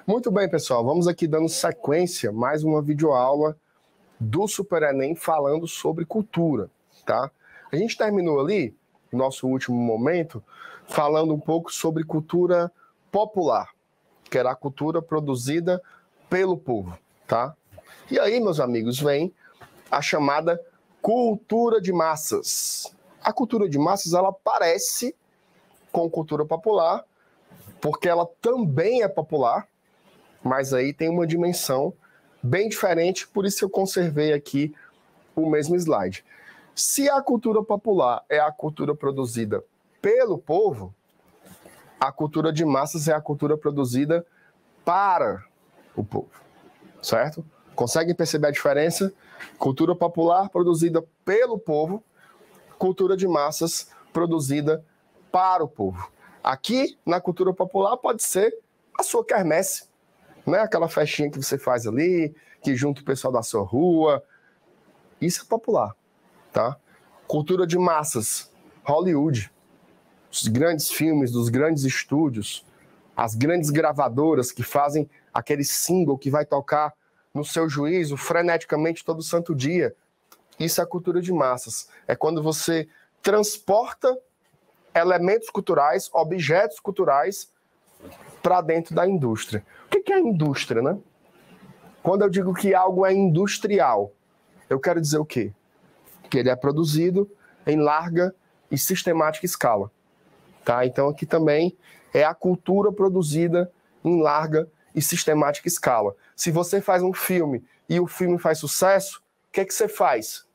Muito bem, pessoal. Vamos aqui dando sequência, mais uma videoaula do Super Enem falando sobre cultura, tá? A gente terminou ali, nosso último momento, falando um pouco sobre cultura popular, que era a cultura produzida pelo povo, tá? E aí, meus amigos, vem a chamada cultura de massas. A cultura de massas, ela parece com cultura popular, porque ela também é popular, mas aí tem uma dimensão bem diferente, por isso eu conservei aqui o mesmo slide. Se a cultura popular é a cultura produzida pelo povo, a cultura de massas é a cultura produzida para o povo, certo? Conseguem perceber a diferença? Cultura popular produzida pelo povo, cultura de massas produzida para o povo. Aqui, na cultura popular, pode ser a sua quermesse, né? Aquela festinha que você faz ali, que junta o pessoal da sua rua. Isso é popular, tá? Cultura de massas, Hollywood. Os grandes filmes dos grandes estúdios, as grandes gravadoras que fazem aquele single que vai tocar no seu juízo freneticamente todo santo dia. Isso é cultura de massas. É quando você transporta elementos culturais, objetos culturais para dentro da indústria. O que é a indústria, né? Quando eu digo que algo é industrial, eu quero dizer o quê? Que ele é produzido em larga e sistemática escala. Tá? Então aqui também é a cultura produzida em larga e sistemática escala. Se você faz um filme e o filme faz sucesso, o que é que você faz?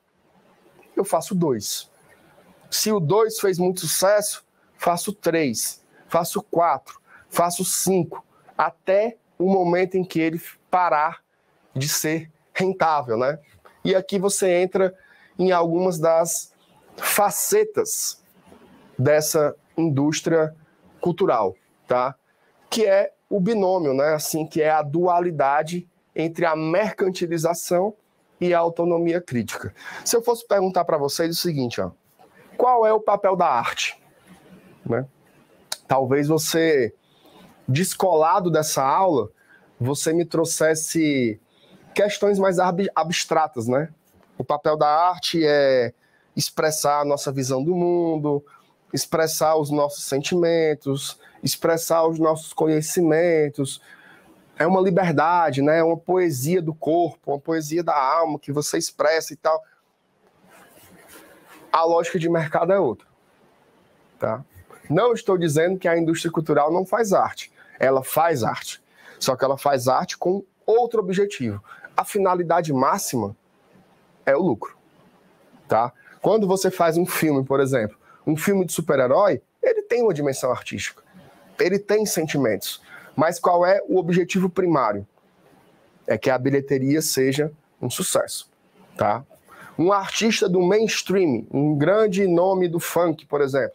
Eu faço 2. Se o 2 fez muito sucesso, faço 3, faço 4, faço 5, até o momento em que ele parar de ser rentável, né? E aqui você entra em algumas das facetas dessa indústria cultural, tá? Que é o binômio, né? Assim, que é a dualidade entre a mercantilização e a autonomia crítica. Se eu fosse perguntar para vocês o seguinte, ó, qual é o papel da arte? Né? Talvez você, descolado dessa aula, você me trouxesse questões mais abstratas, né? O papel da arte é expressar a nossa visão do mundo, expressar os nossos sentimentos, expressar os nossos conhecimentos. É uma liberdade, né? É uma poesia do corpo, uma poesia da alma que você expressa e tal. A lógica de mercado é outra, tá? Não estou dizendo que a indústria cultural não faz arte. Ela faz arte. Só que ela faz arte com outro objetivo. A finalidade máxima é o lucro, tá? Quando você faz um filme, por exemplo, um filme de super-herói, ele tem uma dimensão artística. Ele tem sentimentos. Mas qual é o objetivo primário? É que a bilheteria seja um sucesso, tá? Um artista do mainstream, um grande nome do funk, por exemplo,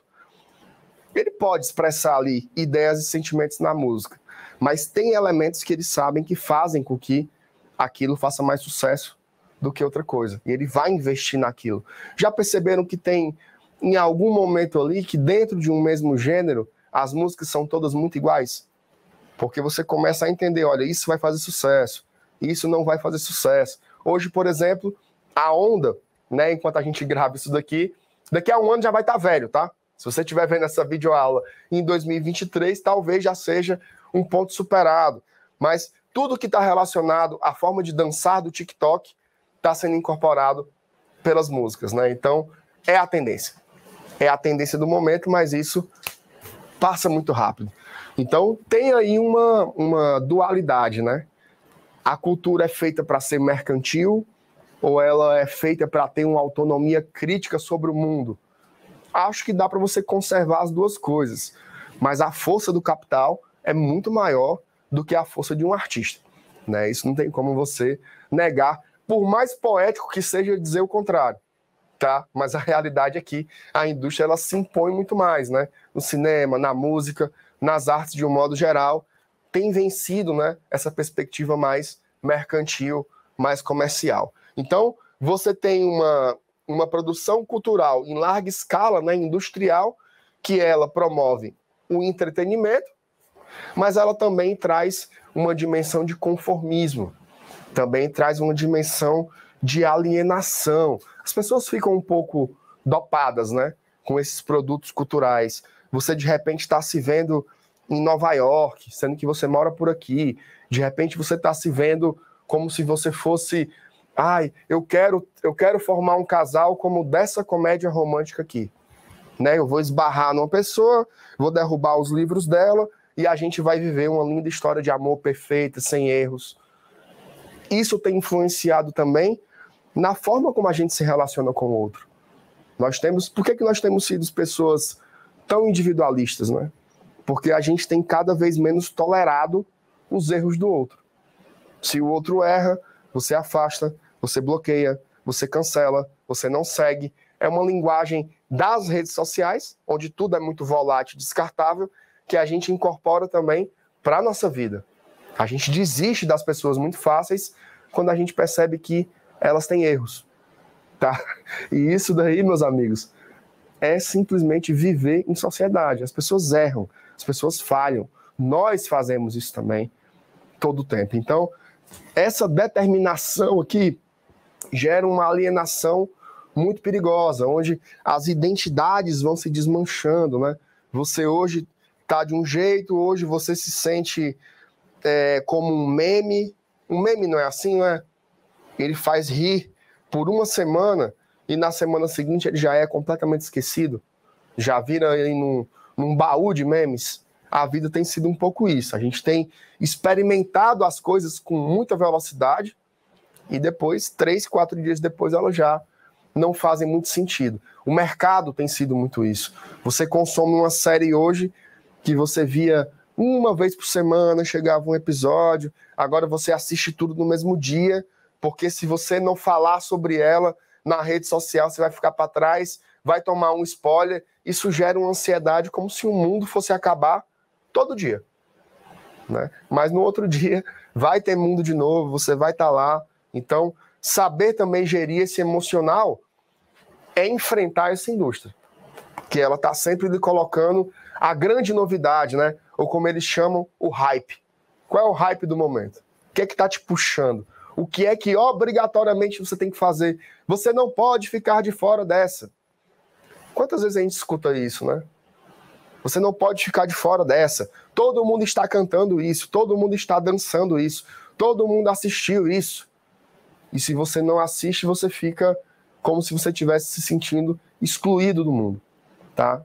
ele pode expressar ali ideias e sentimentos na música, mas tem elementos que eles sabem que fazem com que aquilo faça mais sucesso do que outra coisa. E ele vai investir naquilo. Já perceberam que tem, em algum momento ali, que dentro de um mesmo gênero, as músicas são todas muito iguais? Porque você começa a entender, olha, isso vai fazer sucesso, isso não vai fazer sucesso. Hoje, por exemplo, a onda, né, enquanto a gente grava isso daqui a um ano já vai estar velho, tá? Se você estiver vendo essa videoaula em 2023, talvez já seja um ponto superado. Mas tudo que está relacionado à forma de dançar do TikTok está sendo incorporado pelas músicas, né? Então, é a tendência. É a tendência do momento, mas isso passa muito rápido. Então, tem aí uma dualidade, né? A cultura é feita para ser mercantil ou ela é feita para ter uma autonomia crítica sobre o mundo? Acho que dá para você conservar as duas coisas, mas a força do capital é muito maior do que a força de um artista, né? Isso não tem como você negar, por mais poético que seja dizer o contrário, tá? Mas a realidade é que a indústria ela se impõe muito mais, né? No cinema, na música, nas artes de um modo geral, tem vencido, né, essa perspectiva mais mercantil, mais comercial. Então, você tem uma produção cultural em larga escala, né, industrial, que ela promove o entretenimento, mas ela também traz uma dimensão de conformismo, também traz uma dimensão de alienação. As pessoas ficam um pouco dopadas, né, com esses produtos culturais. Você, de repente, está se vendo em Nova York, sendo que você mora por aqui. De repente, você está se vendo como se você fosse... Ai, eu quero formar um casal como dessa comédia romântica aqui. Né? Eu vou esbarrar numa pessoa, vou derrubar os livros dela e a gente vai viver uma linda história de amor perfeita, sem erros. Isso tem influenciado também na forma como a gente se relaciona com o outro. Por que nós temos sido pessoas tão individualistas, né? Porque a gente tem cada vez menos tolerado os erros do outro. Se o outro erra, você afasta, você bloqueia, você cancela, você não segue. É uma linguagem das redes sociais, onde tudo é muito volátil, descartável, que a gente incorpora também para a nossa vida. A gente desiste das pessoas muito fáceis quando a gente percebe que elas têm erros. Tá? E isso daí, meus amigos, é simplesmente viver em sociedade. As pessoas erram, as pessoas falham. Nós fazemos isso também todo o tempo. Então, essa determinação aqui gera uma alienação muito perigosa, onde as identidades vão se desmanchando, né? Você hoje está de um jeito, hoje você se sente como um meme. Um meme não é assim, né? Ele faz rir por uma semana e na semana seguinte ele já é completamente esquecido. Já vira aí num baú de memes. A vida tem sido um pouco isso. A gente tem experimentado as coisas com muita velocidade e depois, 3, 4 dias depois, elas já não fazem muito sentido. O mercado tem sido muito isso. Você consome uma série hoje que você via uma vez por semana, chegava um episódio, agora você assiste tudo no mesmo dia, porque se você não falar sobre ela na rede social, você vai ficar para trás, vai tomar um spoiler, isso gera uma ansiedade como se o mundo fosse acabar todo dia. Né? Mas no outro dia vai ter mundo de novo, você vai estar lá. Então, saber também gerir esse emocional é enfrentar essa indústria, que ela está sempre lhe colocando a grande novidade, né? Ou como eles chamam, o hype. Qual é o hype do momento? O que é que está te puxando? O que é que obrigatoriamente você tem que fazer? Você não pode ficar de fora dessa. Quantas vezes a gente escuta isso, né? Você não pode ficar de fora dessa. Todo mundo está cantando isso, todo mundo está dançando isso, todo mundo assistiu isso. E se você não assiste, você fica como se você estivesse se sentindo excluído do mundo, tá?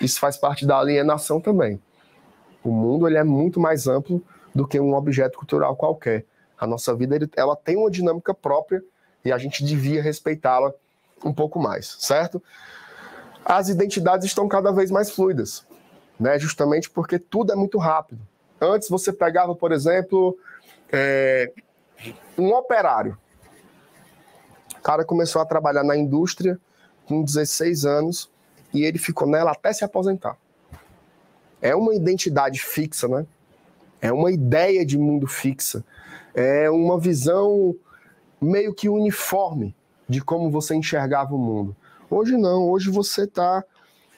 Isso faz parte da alienação também. O mundo ele é muito mais amplo do que um objeto cultural qualquer. A nossa vida ela tem uma dinâmica própria e a gente devia respeitá-la um pouco mais, certo? As identidades estão cada vez mais fluidas, né? Justamente porque tudo é muito rápido. Antes você pegava, por exemplo, um operário. O cara começou a trabalhar na indústria com 16 anos e ele ficou nela até se aposentar. É uma identidade fixa, né? É uma ideia de mundo fixa. É uma visão meio que uniforme de como você enxergava o mundo. Hoje não, hoje você está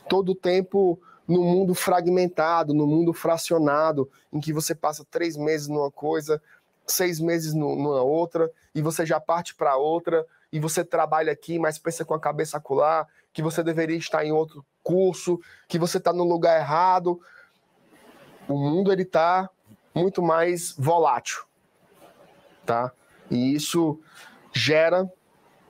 todo o tempo no mundo fragmentado, no mundo fracionado, em que você passa 3 meses numa coisa, 6 meses numa outra, e você já parte para outra, e você trabalha aqui, mas pensa com a cabeça acolá, que você deveria estar em outro curso, que você está no lugar errado. O mundo ele está muito mais volátil, tá? E isso gera,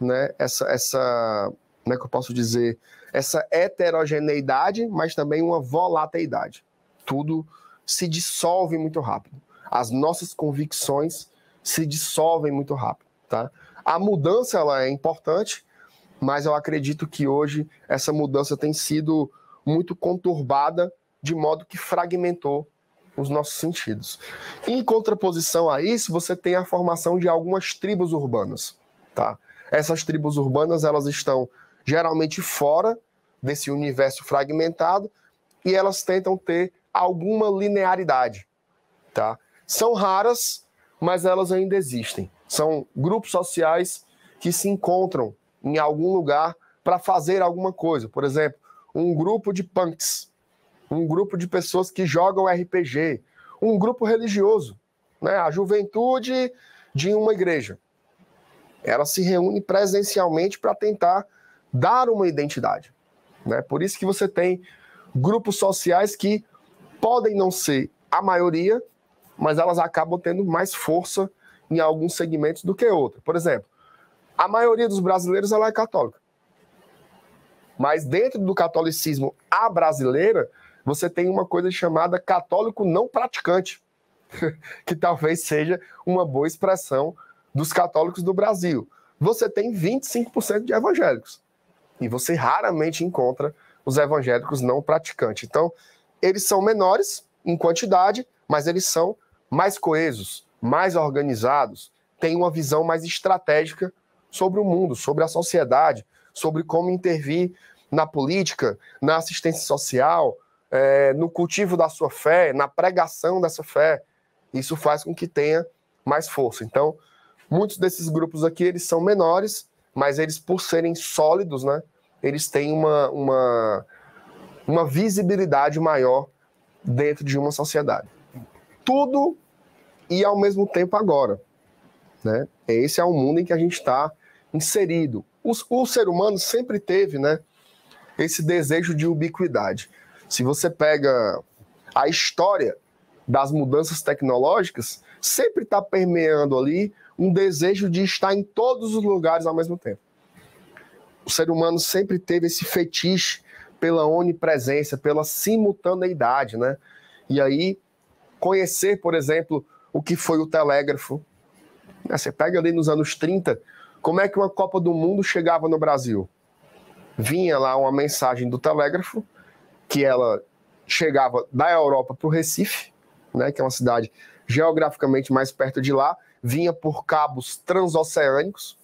né, essa como é que eu posso dizer, essa heterogeneidade, mas também uma volatilidade. Tudo se dissolve muito rápido. As nossas convicções se dissolvem muito rápido, tá? A mudança ela é importante, mas eu acredito que hoje essa mudança tem sido muito conturbada, de modo que fragmentou os nossos sentidos. Em contraposição a isso, você tem a formação de algumas tribos urbanas, tá? Essas tribos urbanas, elas estão geralmente fora desse universo fragmentado e elas tentam ter alguma linearidade, tá? São raras, mas elas ainda existem. São grupos sociais que se encontram em algum lugar para fazer alguma coisa. Por exemplo, um grupo de punks. um grupo de pessoas que jogam RPG, um grupo religioso, né? A juventude de uma igreja. Ela se reúne presencialmente para tentar dar uma identidade, né? Por isso que você tem grupos sociais que podem não ser a maioria, mas elas acabam tendo mais força em alguns segmentos do que outros. Por exemplo, a maioria dos brasileiros ela é católica. Mas dentro do catolicismo à brasileira, você tem uma coisa chamada católico não praticante, que talvez seja uma boa expressão dos católicos do Brasil. Você tem 25% de evangélicos. E você raramente encontra os evangélicos não praticantes. Então, eles são menores em quantidade, mas eles são mais coesos, mais organizados, têm uma visão mais estratégica sobre o mundo, sobre a sociedade, sobre como intervir na política, na assistência social, no cultivo da sua fé, na pregação dessa fé. Isso faz com que tenha mais força. Então, muitos desses grupos aqui, eles são menores, mas eles, por serem sólidos, né, eles têm uma visibilidade maior dentro de uma sociedade. Tudo e ao mesmo tempo agora, né? Esse é o mundo em que a gente está inserido. O ser humano sempre teve, né, esse desejo de ubiquidade. Se você pega a história das mudanças tecnológicas, sempre está permeando ali um desejo de estar em todos os lugares ao mesmo tempo. O ser humano sempre teve esse fetiche pela onipresença, pela simultaneidade, né? E aí, conhecer, por exemplo, o que foi o telégrafo. Você pega ali nos anos 30, como é que uma Copa do Mundo chegava no Brasil? Vinha lá uma mensagem do telégrafo, que ela chegava da Europa para o Recife, né, que é uma cidade geograficamente mais perto de lá, vinha por cabos transoceânicos,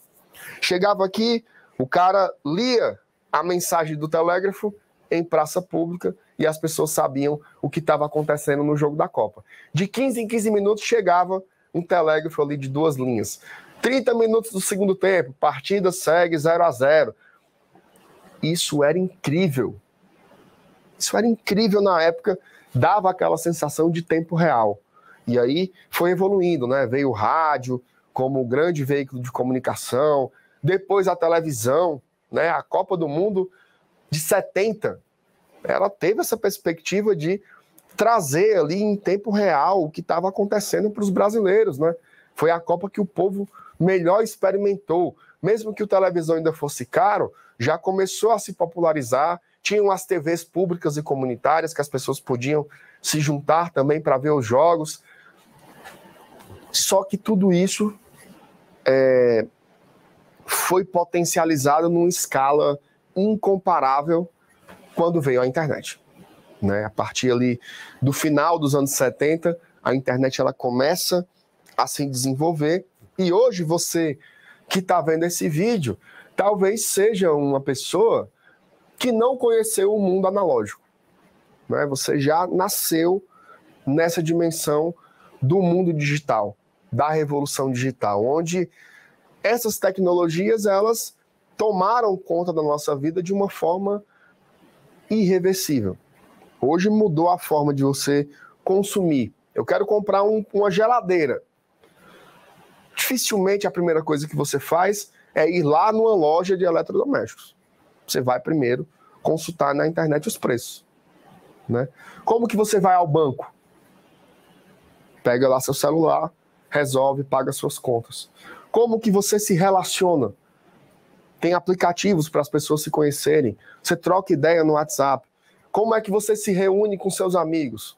chegava aqui, o cara lia a mensagem do telégrafo em praça pública e as pessoas sabiam o que estava acontecendo no jogo da Copa. De 15 em 15 minutos chegava um telégrafo ali de 2 linhas. 30 minutos do segundo tempo, partida segue 0-0. Isso era incrível. Isso era incrível na época, dava aquela sensação de tempo real. E aí foi evoluindo, né? Veio o rádio como grande veículo de comunicação, depois a televisão, né? A Copa do Mundo de 70, ela teve essa perspectiva de trazer ali em tempo real o que estava acontecendo para os brasileiros, né? Foi a Copa que o povo melhor experimentou. Mesmo que o televisão ainda fosse caro, já começou a se popularizar. Tinham as TVs públicas e comunitárias que as pessoas podiam se juntar também para ver os jogos. Só que tudo isso foi potencializado numa escala incomparável quando veio a internet, né? A partir ali do final dos anos 70, a internet ela começa a se desenvolver e hoje você que está vendo esse vídeo talvez seja uma pessoa que não conheceu o mundo analógico, né? Você já nasceu nessa dimensão do mundo digital, da revolução digital, onde essas tecnologias elas tomaram conta da nossa vida de uma forma irreversível. Hoje mudou a forma de você consumir. Eu quero comprar uma geladeira. Dificilmente a primeira coisa que você faz é ir lá numa loja de eletrodomésticos. Você vai primeiro consultar na internet os preços, né? Como que você vai ao banco? Pega lá seu celular, resolve, paga suas contas. Como que você se relaciona? Tem aplicativos para as pessoas se conhecerem. Você troca ideia no WhatsApp. Como é que você se reúne com seus amigos?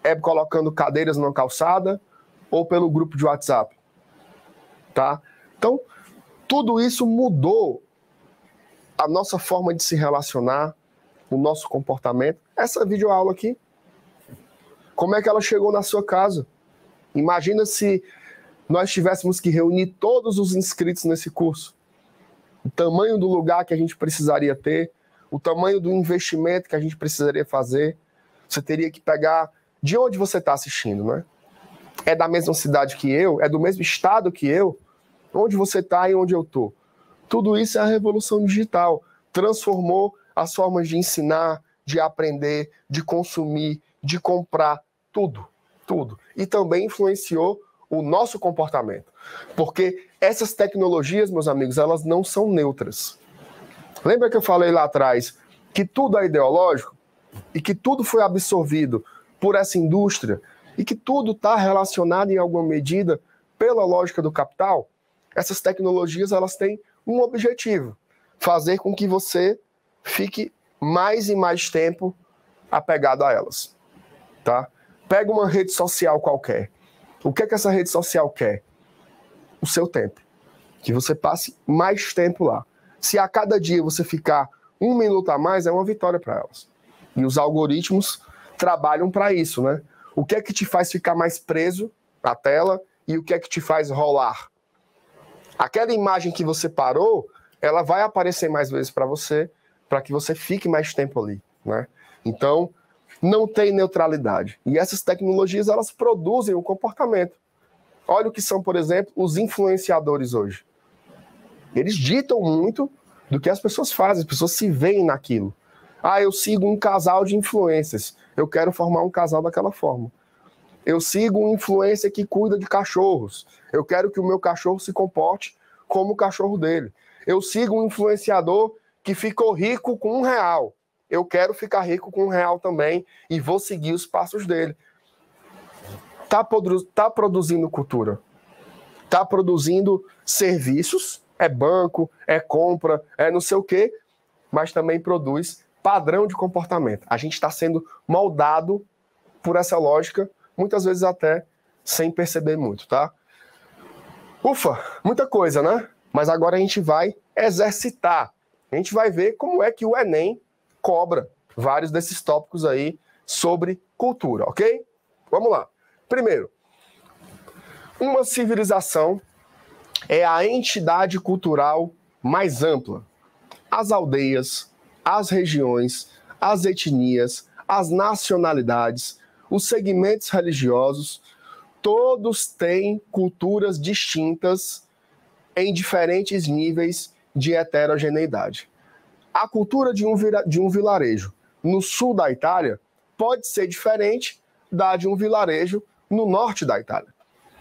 É colocando cadeiras numa calçada ou pelo grupo de WhatsApp? Tá? Então, tudo isso mudou a nossa forma de se relacionar, o nosso comportamento. Essa videoaula aqui, como é que ela chegou na sua casa? Imagina se nós tivéssemos que reunir todos os inscritos nesse curso. O tamanho do lugar que a gente precisaria ter, o tamanho do investimento que a gente precisaria fazer. Você teria que pegar de onde você está assistindo, né? É da mesma cidade que eu? É do mesmo estado que eu? Onde você está e onde eu estou? Tudo isso é a revolução digital. Transformou as formas de ensinar, de aprender, de consumir, de comprar, tudo, tudo. E também influenciou o nosso comportamento. Porque essas tecnologias, meus amigos, elas não são neutras. Lembra que eu falei lá atrás que tudo é ideológico? E que tudo foi absorvido por essa indústria? E que tudo está relacionado em alguma medida pela lógica do capital? Essas tecnologias, elas têm um objetivo: fazer com que você fique mais e mais tempo apegado a elas, tá? Pega uma rede social qualquer. O que é que essa rede social quer? O seu tempo. Que você passe mais tempo lá. Se a cada dia você ficar 1 minuto a mais, é uma vitória para elas. E os algoritmos trabalham para isso, né? O que é que te faz ficar mais preso à tela e o que é que te faz rolar? Aquela imagem que você parou, ela vai aparecer mais vezes para você, para que você fique mais tempo ali, né? Então, não tem neutralidade. E essas tecnologias, elas produzem o comportamento. Olha o que são, por exemplo, os influenciadores hoje. Eles ditam muito do que as pessoas fazem, as pessoas se veem naquilo. Ah, eu sigo um casal de influencers, eu quero formar um casal daquela forma. Eu sigo um influencer que cuida de cachorros, eu quero que o meu cachorro se comporte como o cachorro dele. Eu sigo um influenciador que ficou rico com R$1. Eu quero ficar rico com R$1 também e vou seguir os passos dele. Tá produzindo cultura. Tá produzindo serviços, é banco, é compra, é não sei o quê, mas também produz padrão de comportamento. A gente está sendo moldado por essa lógica, muitas vezes até sem perceber muito, tá? Ufa, muita coisa, né? Mas agora a gente vai exercitar. A gente vai ver como é que o Enem cobra vários desses tópicos aí sobre cultura, ok? Vamos lá. Primeiro, uma civilização é a entidade cultural mais ampla. As aldeias, as regiões, as etnias, as nacionalidades, os segmentos religiosos, todos têm culturas distintas em diferentes níveis de heterogeneidade. A cultura de um vilarejo no sul da Itália pode ser diferente da de um vilarejo no norte da Itália.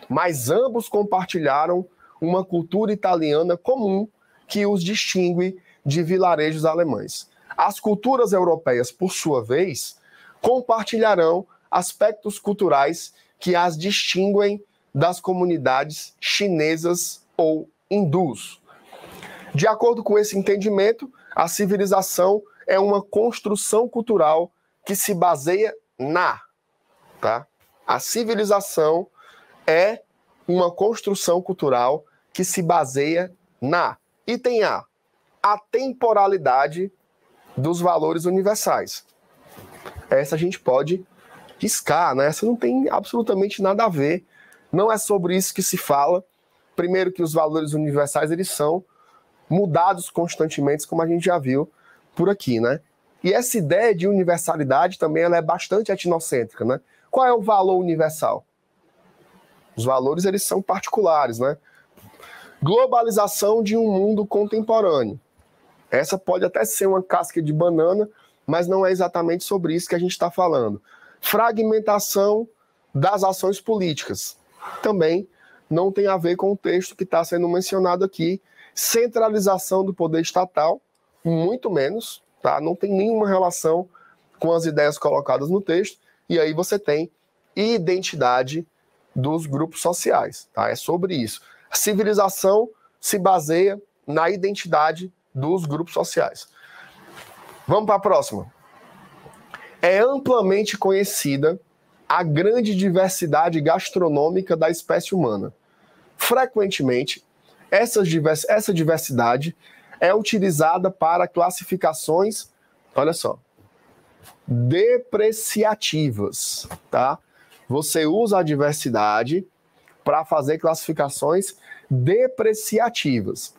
Mas ambos compartilharam uma cultura italiana comum que os distingue de vilarejos alemães. As culturas europeias, por sua vez, compartilharão aspectos culturais que as distinguem das comunidades chinesas ou hindus. De acordo com esse entendimento, a civilização é uma construção cultural que se baseia tá? A civilização é uma construção cultural que se baseia Item A, a temporalidade dos valores universais. Essa a gente pode riscar, né? Essa não tem absolutamente nada a ver. Não é sobre isso que se fala. Primeiro que os valores universais, eles são mudados constantemente, como a gente já viu por aqui, né? E essa ideia de universalidade também ela é bastante etnocêntrica, né? Qual é o valor universal? Os valores, eles são particulares, né? Globalização de um mundo contemporâneo. Essa pode até ser uma casca de banana, mas não é exatamente sobre isso que a gente está falando. Fragmentação das ações políticas. Também não tem a ver com o texto que está sendo mencionado aqui. Centralização do poder estatal, muito menos, tá? Não tem nenhuma relação com as ideias colocadas no texto. E aí você tem identidade dos grupos sociais, tá? É sobre isso. A civilização se baseia na identidade dos grupos sociais. Vamos para a próxima. É amplamente conhecida a grande diversidade gastronômica da espécie humana. Frequentemente, essa diversidade é utilizada para classificações, olha só, depreciativas, tá? Você usa a diversidade para fazer classificações depreciativas.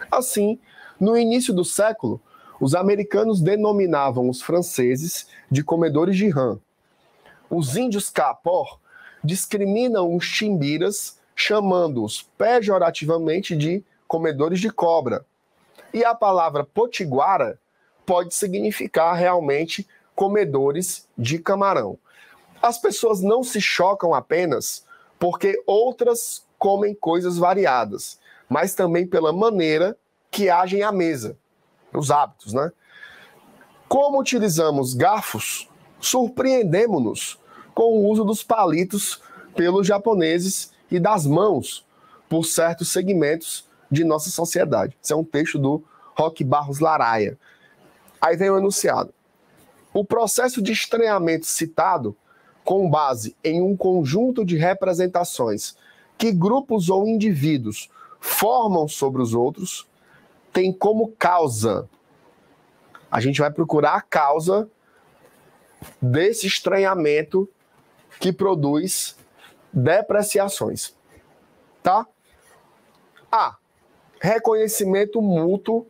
Assim, no início do século, os americanos denominavam os franceses de comedores de rã. Os índios Kapor discriminam os timbiras, chamando-os pejorativamente de comedores de cobra. E a palavra potiguara pode significar realmente comedores de camarão. As pessoas não se chocam apenas porque outras comem coisas variadas, mas também pela maneira que agem à mesa, os hábitos, né? Como utilizamos garfos, surpreendemos-nos com o uso dos palitos pelos japoneses e das mãos por certos segmentos de nossa sociedade. Esse é um texto do Roque Barros Laraia. Aí vem o enunciado. O processo de estranhamento citado, com base em um conjunto de representações que grupos ou indivíduos formam sobre os outros, tem como causa. A gente vai procurar a causa desse estranhamento que produz depreciações. Tá? A. Reconhecimento mútuo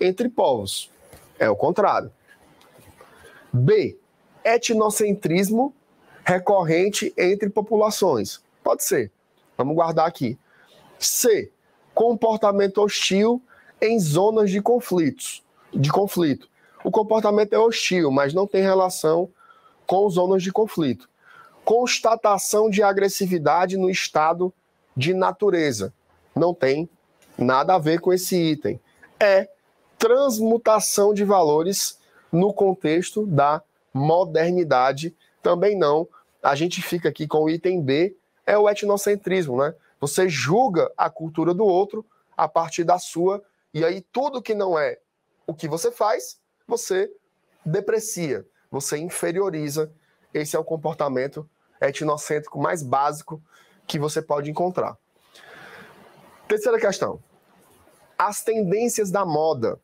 entre povos. É o contrário. B. Etnocentrismo recorrente entre populações. Pode ser. Vamos guardar aqui. C. Comportamento hostil em zonas de conflito. O comportamento é hostil, mas não tem relação com zonas de conflito. Constatação de agressividade no estado de natureza. Não tem nada a ver com esse item. É transmutação de valores no contexto da modernidade. Também não. A gente fica aqui com o item B, é o etnocentrismo, né? Você julga a cultura do outro a partir da sua, e aí tudo que não é o que você faz, você deprecia, você inferioriza. Esse é o comportamento etnocêntrico mais básico que você pode encontrar. Terceira questão. As tendências da moda,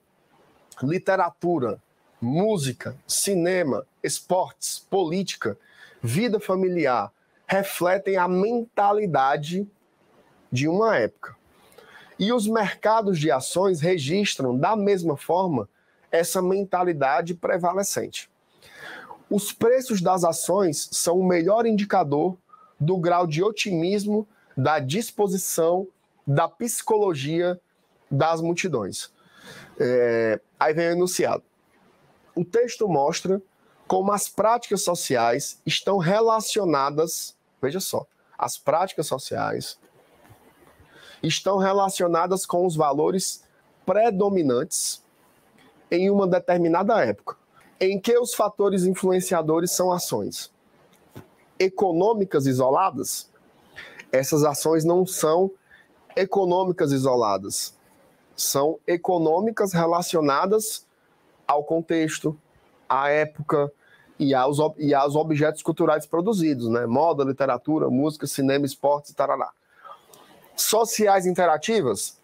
literatura, música, cinema, esportes, política, vida familiar, refletem a mentalidade de uma época. E os mercados de ações registram, da mesma forma, essa mentalidade prevalecente. Os preços das ações são o melhor indicador do grau de otimismo, da disposição, da psicologia das multidões. Aí vem o enunciado. O texto mostra como as práticas sociais estão relacionadas, veja só, as práticas sociais estão relacionadas com os valores predominantes em uma determinada época, em que os fatores influenciadores são ações econômicas isoladas. Essas ações não são econômicas isoladas, são econômicas relacionadas ao contexto, à época e aos objetos culturais produzidos, né? Moda, literatura, música, cinema, esportes, tarará. Sociais interativas?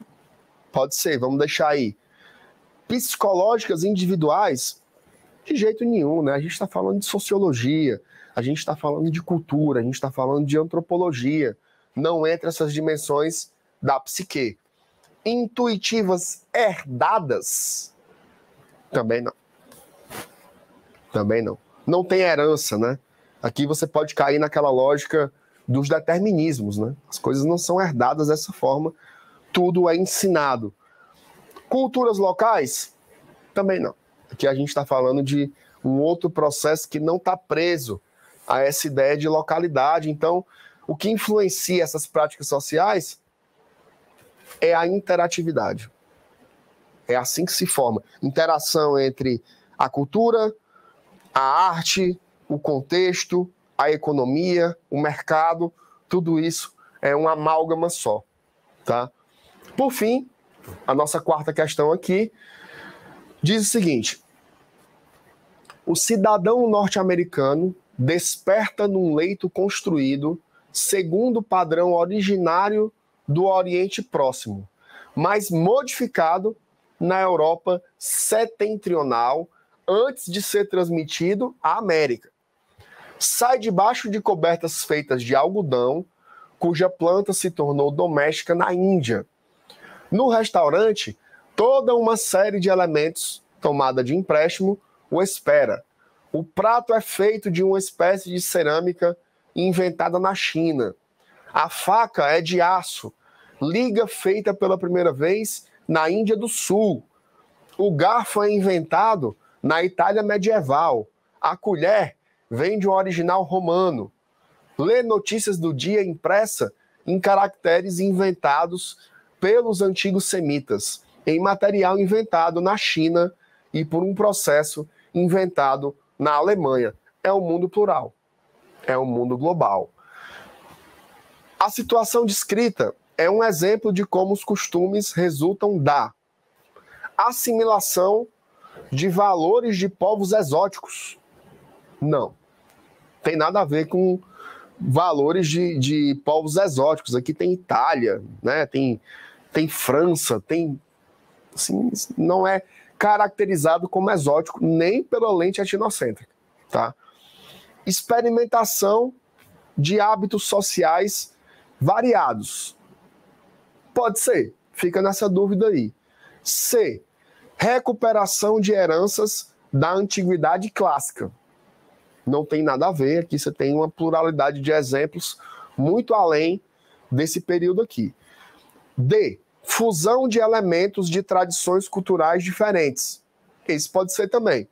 Pode ser, vamos deixar aí. Psicológicas individuais? De jeito nenhum, né? A gente está falando de sociologia, a gente está falando de cultura, a gente está falando de antropologia. Não entra essas dimensões da psique. Intuitivas herdadas? Também não. Também não. Não tem herança, né? Aqui você pode cair naquela lógica dos determinismos, né? As coisas não são herdadas dessa forma, tudo é ensinado. Culturas locais? Também não. Aqui a gente está falando de um outro processo que não está preso a essa ideia de localidade. Então, o que influencia essas práticas sociais é a interatividade. É assim que se forma. Interação entre a cultura, a arte, o contexto, a economia, o mercado, tudo isso é uma amálgama só, tá? Por fim, a nossa quarta questão aqui diz o seguinte: o cidadão norte-americano desperta num leito construído segundo o padrão originário do Oriente Próximo, mas modificado na Europa setentrional antes de ser transmitido à América. Sai debaixo de cobertas feitas de algodão, cuja planta se tornou doméstica na Índia. No restaurante, toda uma série de elementos tomada de empréstimo o espera. O prato é feito de uma espécie de cerâmica inventada na China. A faca é de aço, liga feita pela primeira vez na Índia do Sul. O garfo é inventado na Itália medieval. A colher vem de um original romano. Lê notícias do dia impressa em caracteres inventados pelos antigos semitas, em material inventado na China e por um processo inventado na Alemanha. É um mundo plural, é um mundo global. A situação descrita é um exemplo de como os costumes resultam da assimilação de valores de povos exóticos. Não, tem nada a ver com valores de povos exóticos. Aqui tem Itália, né? Tem França, tem... Assim, não é caracterizado como exótico nem pela lente etnocêntrica, tá? Experimentação de hábitos sociais variados. Pode ser, fica nessa dúvida aí. C. Recuperação de heranças da antiguidade clássica. Não tem nada a ver, aqui você tem uma pluralidade de exemplos muito além desse período aqui. D. Fusão de elementos de tradições culturais diferentes. Esse pode ser também.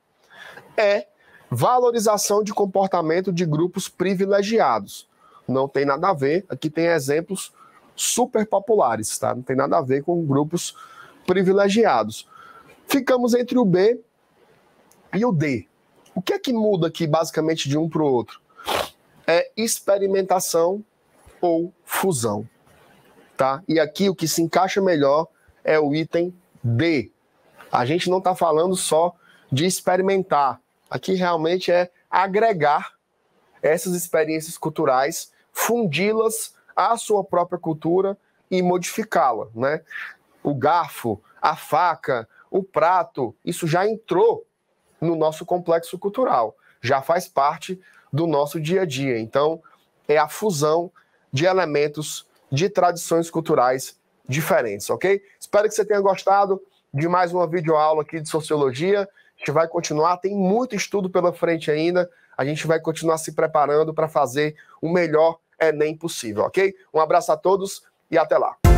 E. Valorização de comportamento de grupos privilegiados. Não tem nada a ver, aqui tem exemplos super populares, tá? Não tem nada a ver com grupos privilegiados. Ficamos entre o B e o D. O que é que muda aqui basicamente de um para o outro? É experimentação ou fusão, tá? E aqui o que se encaixa melhor é o item D. A gente não está falando só de experimentar. Aqui realmente é agregar essas experiências culturais, fundi-las à sua própria cultura e modificá-la, né? O garfo, a faca, o prato, isso já entrou no nosso complexo cultural, já faz parte do nosso dia a dia. Então, é a fusão de elementos de tradições culturais diferentes, ok? Espero que você tenha gostado de mais uma videoaula aqui de Sociologia. A gente vai continuar, tem muito estudo pela frente ainda. A gente vai continuar se preparando para fazer o melhor Enem possível, ok? Um abraço a todos e até lá.